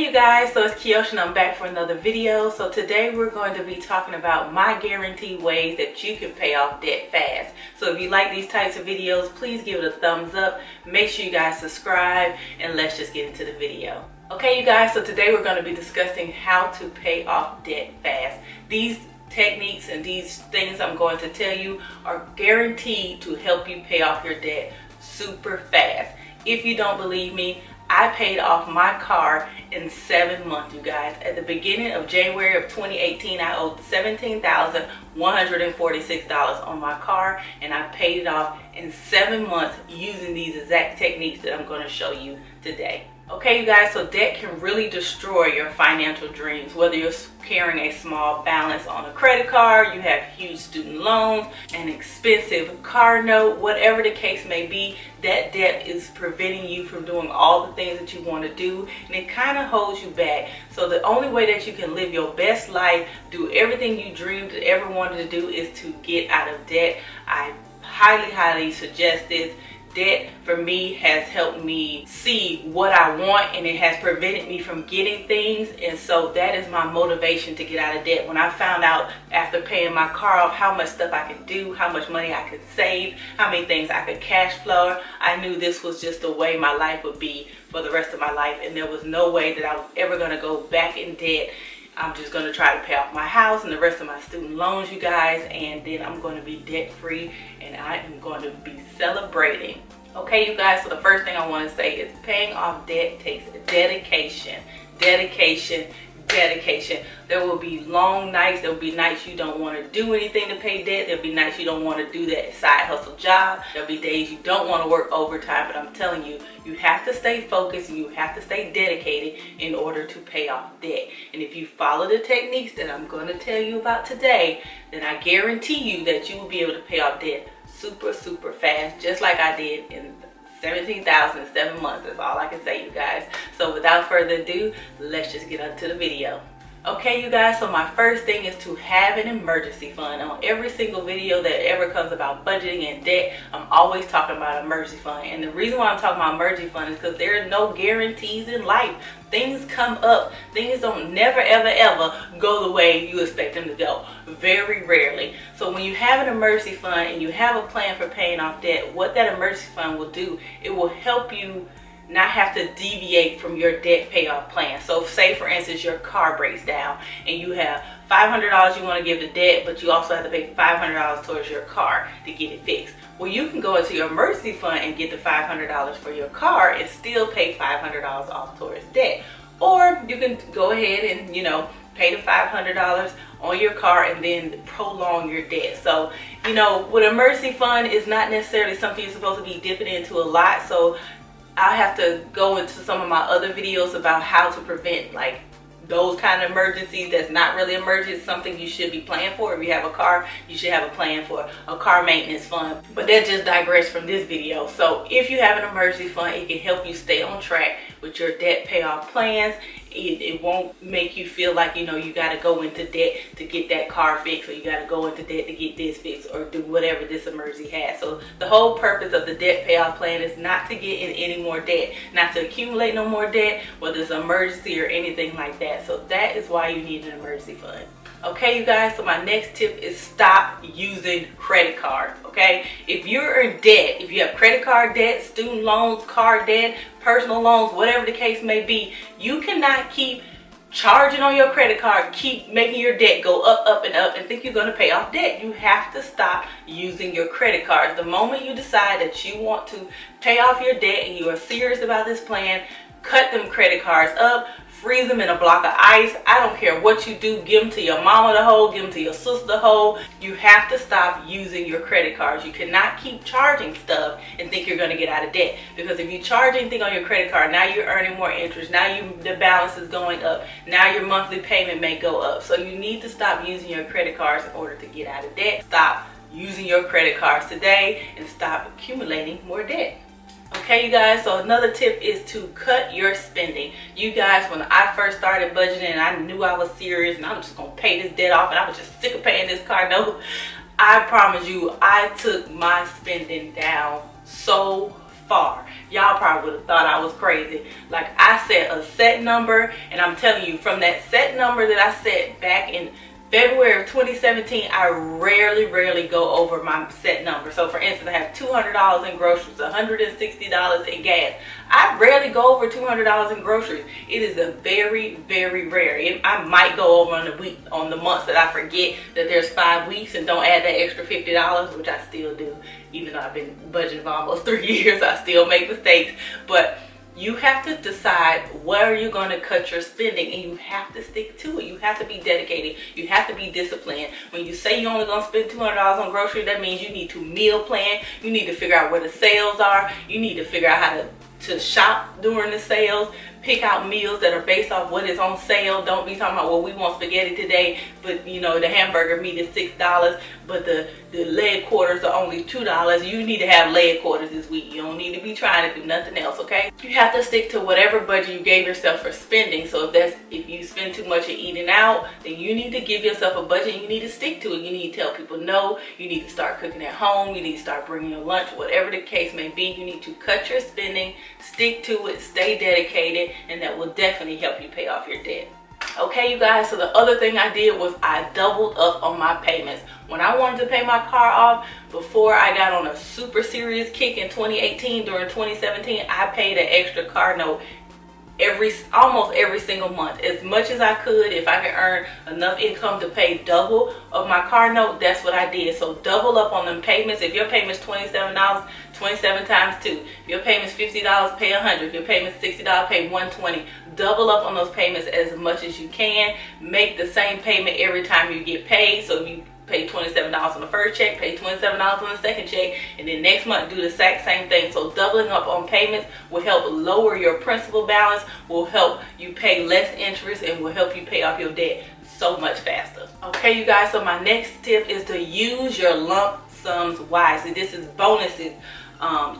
Hey you guys, so it's Keoshia and I'm back for another video. So today we're going to be talking about my guaranteed ways that you can pay off debt fast. So if you like these types of videos, please give it a thumbs up. Make sure you guys subscribe and let's just get into the video. Okay you guys, so today we're going to be discussing how to pay off debt fast. These techniques and these things I'm going to tell you are guaranteed to help you pay off your debt super fast. If you don't believe me, I paid off my car in 7 months, you guys. At the beginning of January of 2018, I owed $17,146 on my car, and I paid it off in 7 months using these exact techniques that I'm going to show you today. Okay, you guys, so debt can really destroy your financial dreams. Whether you're carrying a small balance on a credit card, you have huge student loans, an expensive car note, whatever the case may be, that debt is preventing you from doing all the things that you want to do, and it kind of holds you back. So the only way that you can live your best life, do everything you dreamed and ever wanted to do, is to get out of debt. I highly suggest this. Debt for me has helped me see what I want, and it has prevented me from getting things, and so that is my motivation to get out of debt. When I found out after paying my car off how much stuff I could do, how much money I could save, how many things I could cash flow, I knew this was just the way my life would be for the rest of my life, and there was no way that I was ever going to go back in debt. I'm just going to try to pay off my house and the rest of my student loans, you guys, and then I'm going to be debt free and I am going to be celebrating. Okay, you guys, so the first thing I want to say is paying off debt takes dedication. There will be long nights. There will be nights you don't want to do anything to pay debt. There'll be nights you don't want to do that side hustle job. There'll be days you don't want to work overtime, but I'm telling you, you have to stay focused and you have to stay dedicated in order to pay off debt. And if you follow the techniques that I'm going to tell you about today, then I guarantee you that you will be able to pay off debt super fast, just like I did in 17,000 in 7 months. That's all I can say, you guys. So without further ado, let's just get into the video. Okay, you guys, so my first thing is to have an emergency fund. On every single video that ever comes about budgeting and debt, I'm always talking about emergency fund. And the reason why I'm talking about emergency fund is because there are no guarantees in life. Things come up. Things don't never ever go the way you expect them to go. Very rarely. So when you have an emergency fund and you have a plan for paying off debt, what that emergency fund will do, it will help you not have to deviate from your debt payoff plan. So say for instance your car breaks down and you have $500 you want to give to debt, but you also have to pay $500 towards your car to get it fixed. Well, you can go into your emergency fund and get the $500 for your car and still pay $500 off towards debt. Or you can go ahead and, pay the $500 on your car and then prolong your debt. So, with emergency fund is not necessarily something you're supposed to be dipping into a lot. So I have to go into some of my other videos about how to prevent like those kind of emergencies that's not really emergency, something you should be planning for. If you have a car, you should have a plan for a car maintenance fund. But that just digressed from this video. So if you have an emergency fund, it can help you stay on track with your debt payoff plans. It won't make you feel like, you got to go into debt to get that car fixed, or you got to go into debt to get this fixed, or do whatever this emergency has. So the whole purpose of the debt payoff plan is not to get in any more debt, not to accumulate no more debt, whether it's an emergency or anything like that. So that is why you need an emergency fund. Okay, you guys, so my next tip is stop using credit cards, okay? If you're in debt, if you have credit card debt, student loans, car debt, personal loans, whatever the case may be, you cannot keep charging on your credit card, keep making your debt go up and up and think you're going to pay off debt. You have to stop using your credit cards. The moment you decide that you want to pay off your debt and you are serious about this plan, cut them credit cards up, freeze them in a block of ice. I don't care what you do. Give them to your mama to hold, give them to your sister to hold. You have to stop using your credit cards. You cannot keep charging stuff and think you're going to get out of debt. Because if you charge anything on your credit card, now you're earning more interest. Now the balance is going up. Now your monthly payment may go up. So you need to stop using your credit cards in order to get out of debt. Stop using your credit cards today and stop accumulating more debt. Okay, you guys, so another tip is to cut your spending. You guys, when I first started budgeting and I knew I was serious and I'm just going to pay this debt off and I was just sick of paying this car note, I promise you, I took my spending down so far. Y'all probably would have thought I was crazy. Like, I set a set number, and I'm telling you, from that set number that I set back in February of 2017, I rarely go over my set number. So for instance, I have $200 in groceries, $160 in gas. I rarely go over $200 in groceries. It is a very rare. I might go over on the months that I forget that there's 5 weeks and don't add that extra $50, which I still do. Even though I've been budgeting for almost 3 years, I still make mistakes. But you have to decide where you're going to cut your spending, and you have to stick to it. You have to be dedicated. You have to be disciplined. When you say you're only going to spend $200 on groceries, that means you need to meal plan. You need to figure out where the sales are. You need to figure out how to shop during the sales. Pick out meals that are based off what is on sale. Don't be talking about, well, we want spaghetti today, but you know, the hamburger meat is $6, but the leg quarters are only $2. You need to have leg quarters this week. You don't need to be trying to do nothing else, okay? You have to stick to whatever budget you gave yourself for spending. So if you spend too much in eating out, then you need to give yourself a budget. You need to stick to it. You need to tell people no. You need to start cooking at home. You need to start bringing your lunch, whatever the case may be. You need to cut your spending, stick to it, stay dedicated, and that will definitely help you pay off your debt. Okay, you guys, so the other thing I did was I doubled up on my payments. When I wanted to pay my car off, before I got on a super serious kick in 2018, during 2017, I paid an extra car note almost every single month, as much as I could. If I could earn enough income to pay double of my car note, that's what I did. So double up on them payments. If your payment's $27, 27 times 2. If your payment's $50, pay $100. If your payment's $60, pay $120. Double up on those payments as much as you can. Make the same payment every time you get paid. So if you pay $27 on the first check, pay $27 on the second check, and then next month do the exact same thing. So doubling up on payments will help lower your principal balance, will help you pay less interest, and will help you pay off your debt so much faster. Okay, you guys, so my next tip is to use your lump sums wisely. This is bonuses,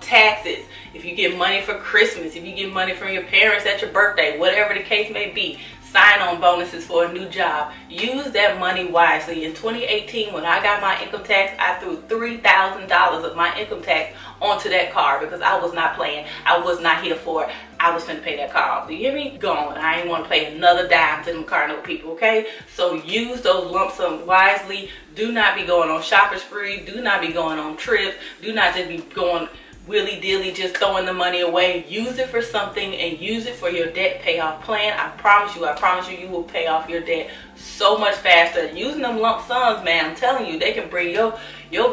taxes, if you get money for Christmas, if you get money from your parents at your birthday, whatever the case may be, sign-on bonuses for a new job. Use that money wisely. In 2018, when I got my income tax, I threw $3,000 of my income tax onto that car because I was not playing. I was not here for it. I was finna pay that car off. Do you hear me? Gone. I ain't want to pay another dime to them car note people, okay? So use those lump sums wisely. Do not be going on shopping spree. Do not be going on trips. Do not just be going willy-dilly, just throwing the money away. Use it for something, and use it for your debt payoff plan. I promise you, you will pay off your debt so much faster. Using them lump sums, man, I'm telling you, they can bring your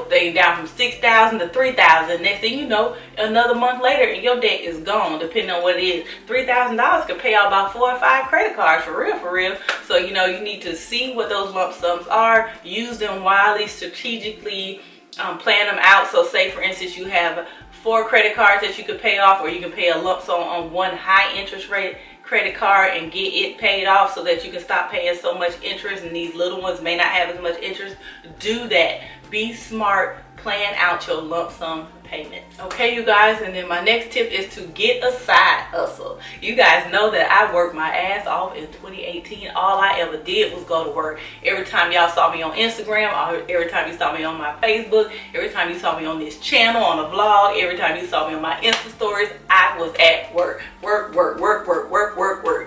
thing down from $6,000 to $3,000. Next thing you know, another month later, and your debt is gone, depending on what it is. $3,000 can pay out about 4 or 5 credit cards, for real. So, you know, you need to see what those lump sums are. Use them wisely, strategically, plan them out. So say, for instance, you have 4 credit cards that you could pay off, or you can pay a lump sum on one high interest rate credit card and get it paid off so that you can stop paying so much interest, and these little ones may not have as much interest. Do that. Be smart. Plan out your lump sum payments. Okay, you guys, and then my next tip is to get a side hustle. You guys know that I worked my ass off in 2018. All I ever did was go to work. Every time y'all saw me on Instagram, or every time you saw me on my Facebook, every time you saw me on this channel, on a vlog, every time you saw me on my Insta stories, I was at work. Work.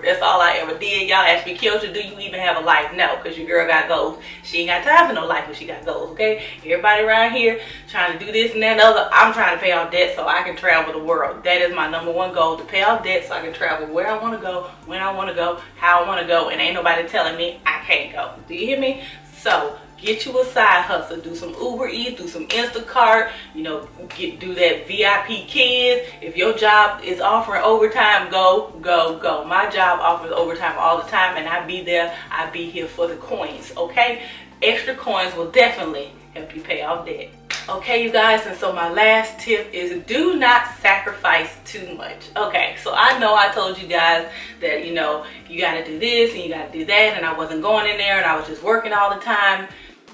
That's all I ever did. Y'all ask me, Keoshia, do you even have a life? No, because your girl got goals. She ain't got time for no life when she got goals, okay? Everybody around here trying to do this and that and the other. I'm trying to pay off debt so I can travel the world. That is my #1 goal, to pay off debt so I can travel where I want to go, when I want to go, how I want to go, and ain't nobody telling me I can't go. Do you hear me? So get you a side hustle. Do some Uber Eats, do some Instacart, you know, do that VIP Kids. If your job is offering overtime, go. My job offers overtime all the time, and I be there. I be here for the coins, okay? Extra coins will definitely help you pay off debt. Okay, you guys, and so my last tip is do not sacrifice too much. Okay, so I know I told you guys that, you know, you got to do this and you got to do that, and I wasn't going in there and I was just working all the time.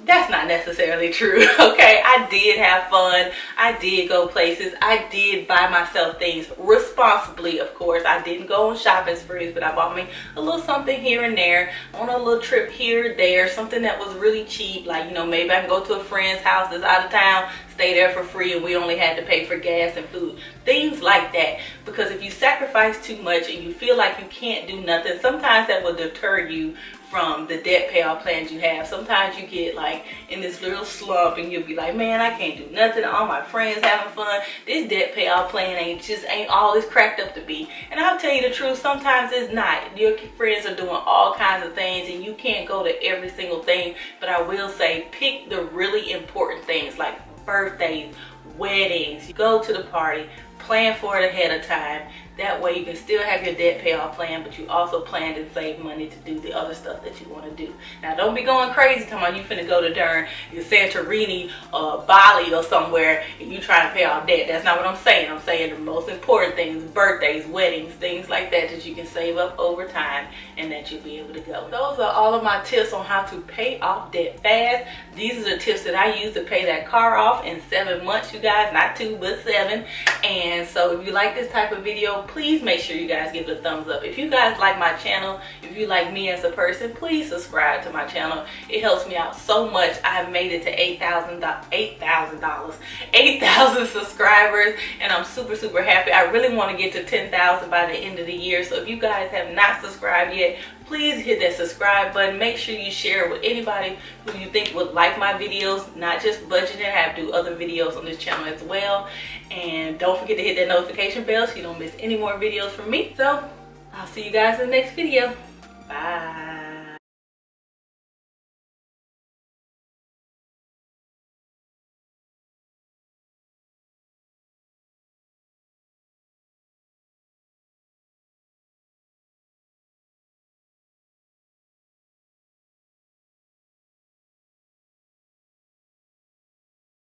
That's not necessarily true, okay? I did have fun. I did go places. I did buy myself things responsibly, of course. I didn't go on shopping sprees, but I bought me a little something here and there, on a little trip here or there, something that was really cheap. Like, you know, maybe I can go to a friend's house that's out of town, stay there for free, and we only had to pay for gas and food. Things like that. Because if you sacrifice too much and you feel like you can't do nothing, sometimes that will deter you from the debt payoff plans you have. Sometimes you get like in this little slump and you'll be like, man, I can't do nothing. All my friends having fun. This debt payoff plan ain't all it's cracked up to be. And I'll tell you the truth, sometimes it's not. Your friends are doing all kinds of things and you can't go to every single thing. But I will say, pick the really important things like birthdays, weddings. Go to the party, plan for it ahead of time. That way you can still have your debt payoff plan, but you also plan to save money to do the other stuff that you want to do. Now, don't be going crazy talking about you finna go to darn Santorini or Bali or somewhere and you trying to pay off debt. That's not what I'm saying. I'm saying the most important things, birthdays, weddings, things like that you can save up over time and that you'll be able to go. Those are all of my tips on how to pay off debt fast. These are the tips that I use to pay that car off in 7 months, you guys. Not 2, but 7. And so if you like this type of video, please make sure you guys give it a thumbs up. If you guys like my channel, if you like me as a person, please subscribe to my channel. It helps me out so much. I have made it to 8,000 subscribers, and I'm super happy. I really want to get to 10,000 by the end of the year. So if you guys have not subscribed yet, please hit that subscribe button. Make sure you share it with anybody who you think would like my videos, not just budgeting. I have to do other videos on this channel as well. And don't forget to hit that notification bell so you don't miss any more videos from me. So I'll see you guys in the next video. Bye.